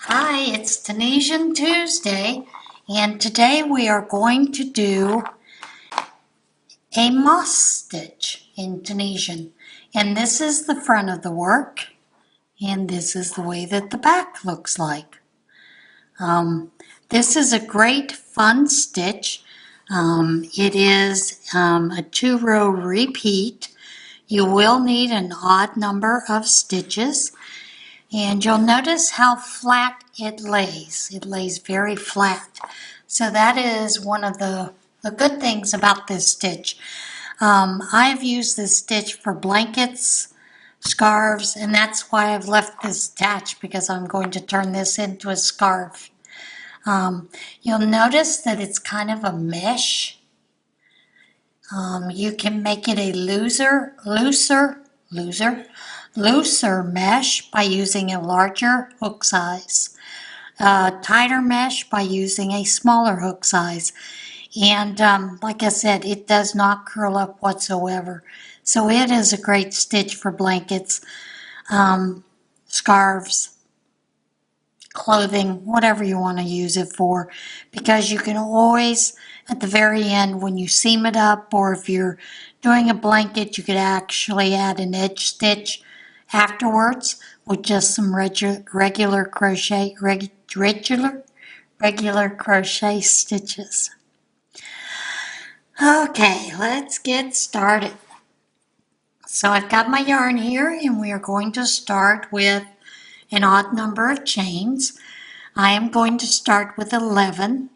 Hi, it's Tunisian Tuesday, and today we are going to do a moss stitch in Tunisian. And this is the front of the work, and this is the way that the back looks like. This is a great fun stitch. It is a 2-row repeat. You will need an odd number of stitches. And you'll notice how flat it lays. It lays very flat. So that is one of the good things about this stitch. I've used this stitch for blankets, scarves, and that's why I've left this attached because I'm going to turn this into a scarf. You'll notice that it's kind of a mesh. You can make it a looser mesh by using a larger hook size, tighter mesh by using a smaller hook size. And like I said, it does not curl up whatsoever. So it is a great stitch for blankets, scarves, clothing, whatever you want to use it for, because you can always, at the very end, when you seam it up, or if you're doing a blanket, you could actually add an edge stitch afterwards with just some regular crochet stitches. Okay, let's get started. So I've got my yarn here, and we are going to start with an odd number of chains. I am going to start with 11.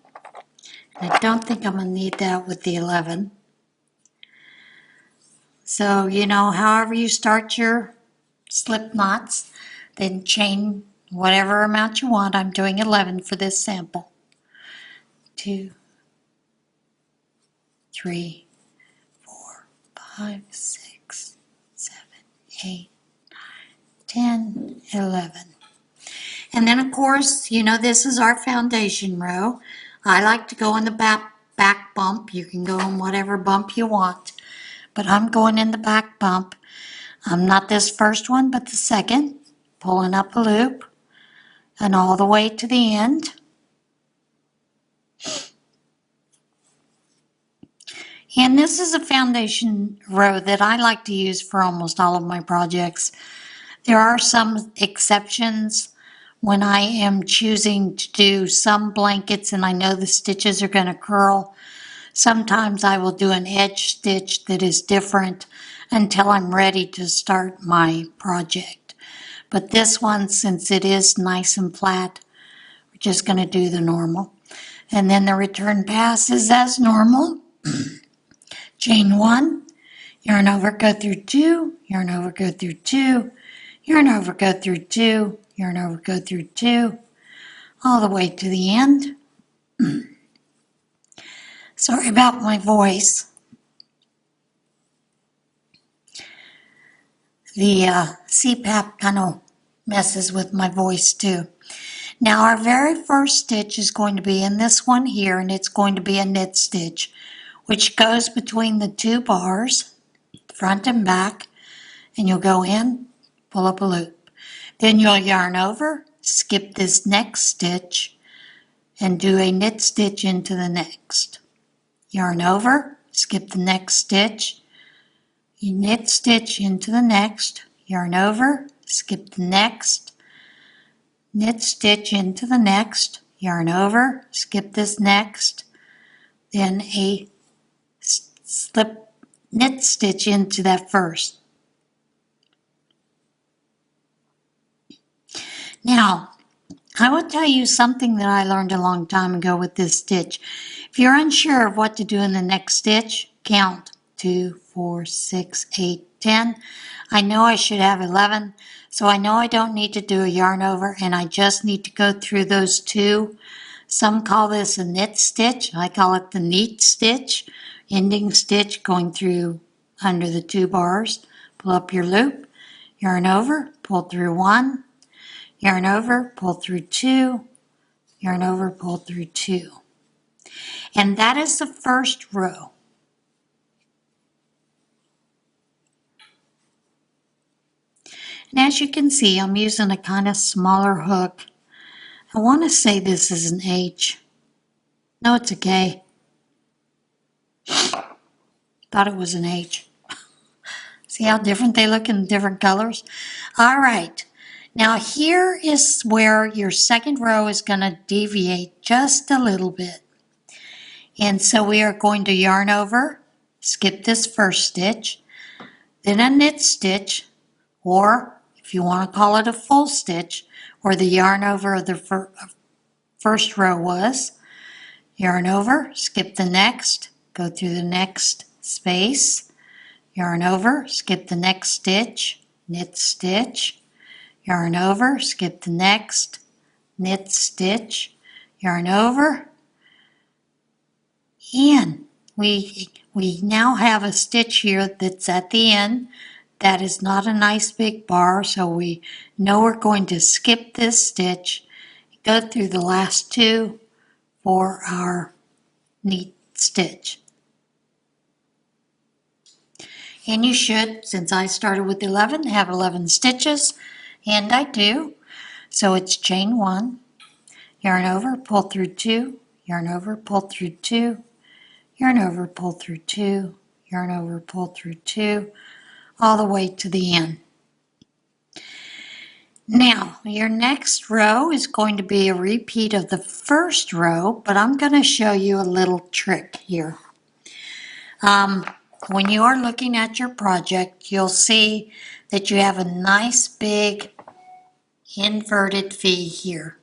I don't think I'm going to need that with the 11. So, however you start your slip knots, then chain whatever amount you want. I'm doing 11 for this sample. 2, 3, 4, 5, 6, 7, 8, 9, 10, 11. And then, of course, this is our foundation row. I like to go in the back bump. You can go in whatever bump you want. But I'm going in the back bump. Not this first one, but the second. Pulling up a loop. And all the way to the end. And this is a foundation row that I like to use for almost all of my projects. There are some exceptions when I am choosing to do some blankets and I know the stitches are going to curl. Sometimes I will do an edge stitch that is different until I'm ready to start my project. But this one, since it is nice and flat, we're just going to do the normal. And then the return pass is as normal. Chain 1, yarn over, go through 2, yarn over, go through 2, yarn over, go through 2, yarn over, go through 2, all the way to the end. Sorry about my voice. The CPAP kind of messes with my voice too. Now our very first stitch is going to be in this one here, and it's going to be a knit stitch, which goes between the 2 bars, front and back, and you'll go in, pull up a loop. Then you'll yarn over, skip this next stitch, and do a knit stitch into the next. Yarn over, skip the next stitch, you knit stitch into the next, yarn over, skip the next, knit stitch into the next, yarn over, skip this next, then a slip knit stitch into that first. Now, I will tell you something that I learned a long time ago with this stitch. If you're unsure of what to do in the next stitch, count 2, 4, 6, 8, 10. I know I should have 11, so I know I don't need to do a yarn over, and I just need to go through those 2. Some call this a knit stitch. I call it the neat stitch, ending stitch going through under the 2 bars. Pull up your loop, yarn over, pull through 1, yarn over, pull through 2, yarn over, pull through 2. And that is the first row. And as you can see, I'm using a kind of smaller hook I want to say this is an H. No, it's a K. Thought it was an H. See how different they look in different colors? All right. Now here is where your second row is going to deviate just a little bit. And so we are going to yarn over, skip this first stitch, then a knit stitch, or if you want to call it a full stitch, where the yarn over the first row was, yarn over, skip the next, go through the next space, yarn over, skip the next stitch, knit stitch, yarn over, skip the next, knit stitch, yarn over, and we now have a stitch here that's at the end. That is not a nice big bar, so we know we're going to skip this stitch, go through the last two for our knit stitch. And you should, since I started with 11, have 11 stitches, and I do. So it's chain 1, yarn over, pull through 2, yarn over, pull through 2, yarn over, pull through 2, yarn over, pull through 2, all the way to the end. Now, your next row is going to be a repeat of the first row, but I'm going to show you a little trick here. When you are looking at your project, you'll see that you have a nice big inverted V here.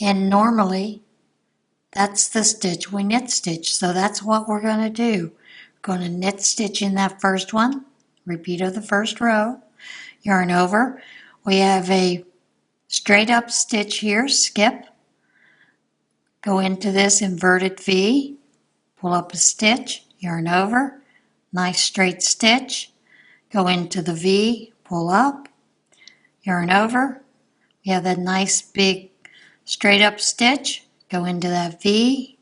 And normally, that's the stitch we knit stitch, so that's what we're going to do. We're going to knit stitch in that first one, repeat of the first row, yarn over. We have a straight up stitch here, skip, go into this inverted V, pull up a stitch, yarn over, nice straight stitch, go into the V, pull up, yarn over. We have that nice big straight up stitch, go into that V,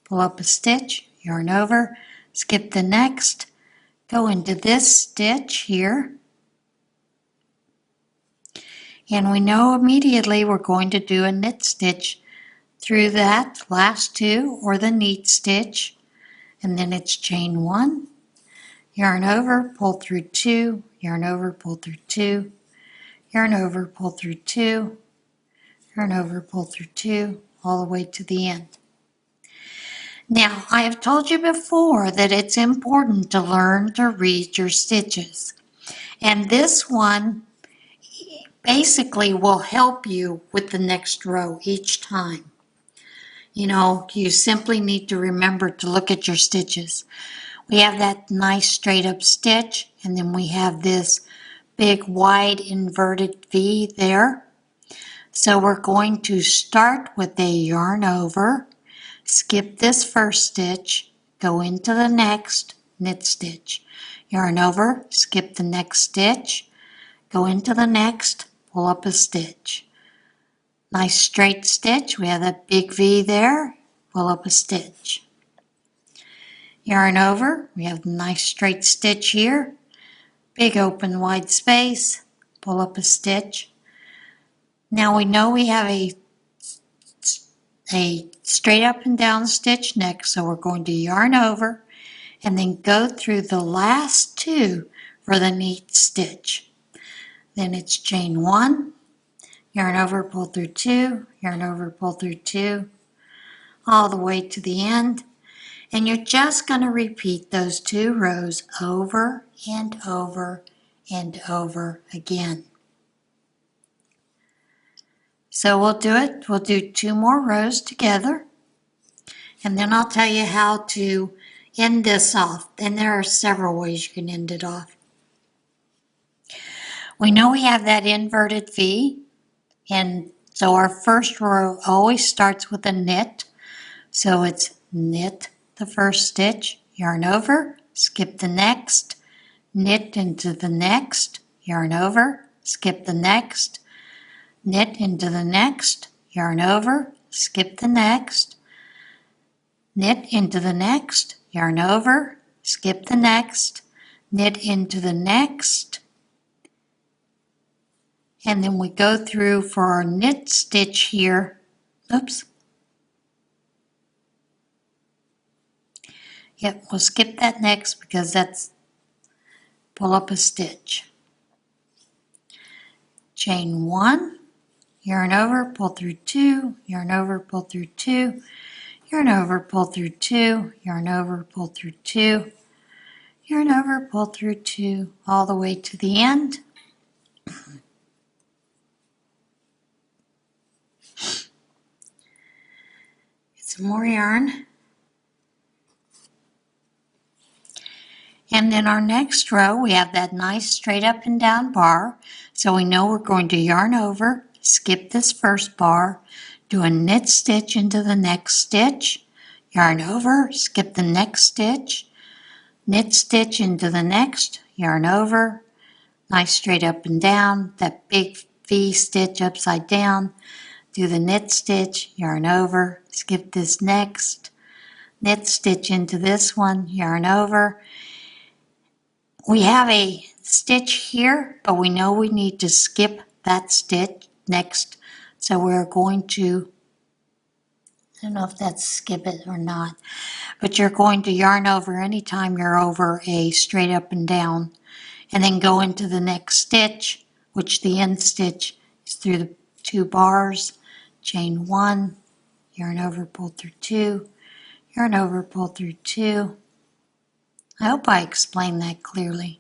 pull up a stitch, yarn over, skip the next, go into this stitch here, and we know immediately we're going to do a knit stitch through that last two or the knit stitch, and then it's chain 1, yarn over, pull through 2, yarn over, pull through 2, yarn over, pull through 2, yarn over, pull through 2, all the way to the end. Now, I have told you before that it's important to learn to read your stitches. And this one basically will help you with the next row each time. You know, you simply need to remember to look at your stitches. We have that nice straight up stitch, and then we have this big wide inverted V there. So we're going to start with a yarn over, skip this first stitch, go into the next, knit stitch, yarn over, skip the next stitch, go into the next, pull up a stitch. Nice straight stitch, we have that big V there, pull up a stitch. Yarn over, we have a nice straight stitch here, big open wide space, pull up a stitch. Now we know we have a straight up and down stitch next, so we're going to yarn over and then go through the last two for the knit stitch. Then it's chain 1, yarn over, pull through 2, yarn over, pull through 2, all the way to the end. And you're just going to repeat those 2 rows over and over and over again. So we'll do 2 more rows together, and then I'll tell you how to end this off. And there are several ways you can end it off. We know we have that inverted V, and so our first row always starts with a knit. So it's knit the first stitch, yarn over, skip the next, knit into the next, yarn over, skip the next, knit into the next, yarn over, skip the next, knit into the next, yarn over, skip the next, knit into the next, And then we go through for our knit stitch here. Oops. Yep, we'll skip that next because that's pull up a stitch. Chain 1, yarn over, pull through 2, yarn over, pull through 2, yarn over, pull through 2, yarn over, pull through 2, yarn over, pull through 2, all the way to the end. Get some more yarn. And then our next row, we have that nice straight up and down bar. So we know we're going to yarn over, skip this first bar, do a knit stitch into the next stitch, yarn over, skip the next stitch, knit stitch into the next, yarn over, nice straight up and down, that big V stitch upside down, do the knit stitch, yarn over, skip this next, knit stitch into this one, yarn over. We have a stitch here, but we know we need to skip that stitch next. So we're going to, I don't know if that's skip it or not, but you're going to yarn over anytime you're over a straight up and down, and then go into the next stitch, which the end stitch is through the 2 bars, chain 1, yarn over, pull through 2, yarn over, pull through 2. I hope I explained that clearly.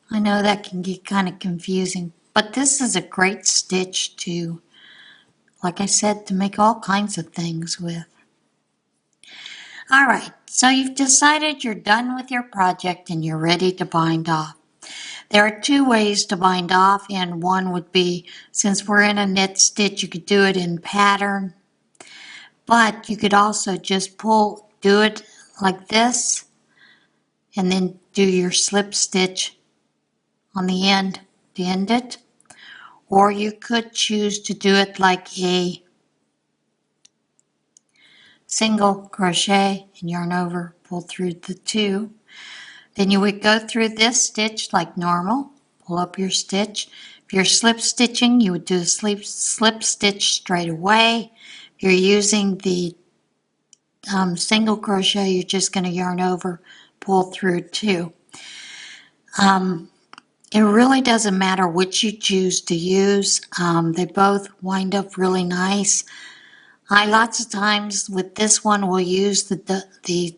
I know that can get kind of confusing, but this is a great stitch to, like I said, to make all kinds of things with. All right, so you've decided you're done with your project and you're ready to bind off. There are 2 ways to bind off, and one would be, since we're in a knit stitch, you could do it in pattern, but you could also just do it like this, and then do your slip stitch on the end to end it. Or you could choose to do it like a single crochet and yarn over, pull through the 2. Then you would go through this stitch like normal, pull up your stitch. If you're slip stitching, you would do a slip stitch straight away. If you're using the single crochet, you're just going to yarn over, pull through 2. It really doesn't matter which you choose to use. They both wind up really nice. I lots of times with this one will use the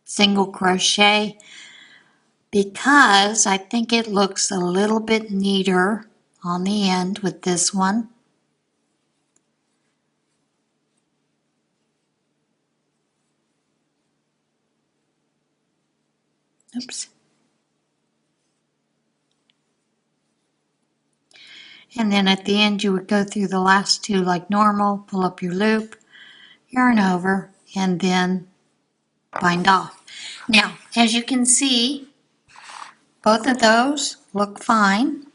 single crochet because I think it looks a little bit neater on the end with this one. Oops. And then at the end you would go through the last 2 like normal, pull up your loop, yarn over, and then bind off. Now, as you can see, both of those look fine,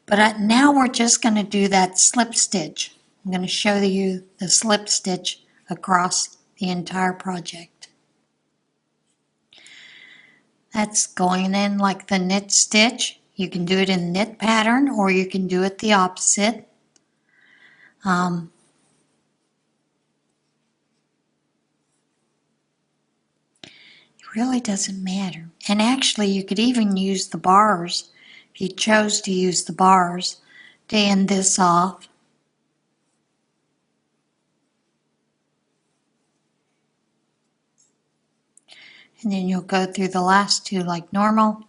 but now we're just going to do that slip stitch. I'm going to show you the slip stitch across the entire project. That's going in like the knit stitch. You can do it in knit pattern or you can do it the opposite. It really doesn't matter. And actually you could even use the bars, if you chose to use the bars, to end this off. And then you'll go through the last 2 like normal.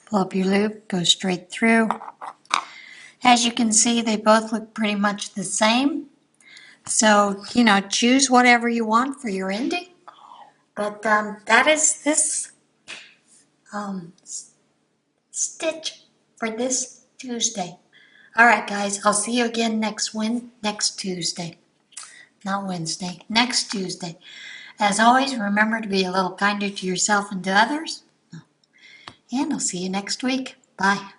Pull up your loop, go straight through. As you can see, they both look pretty much the same. So, choose whatever you want for your ending. But that is this stitch for this Tuesday. All right, guys, I'll see you again next Tuesday. Not Wednesday, next Tuesday. As always, remember to be a little kinder to yourself and to others. And I'll see you next week. Bye.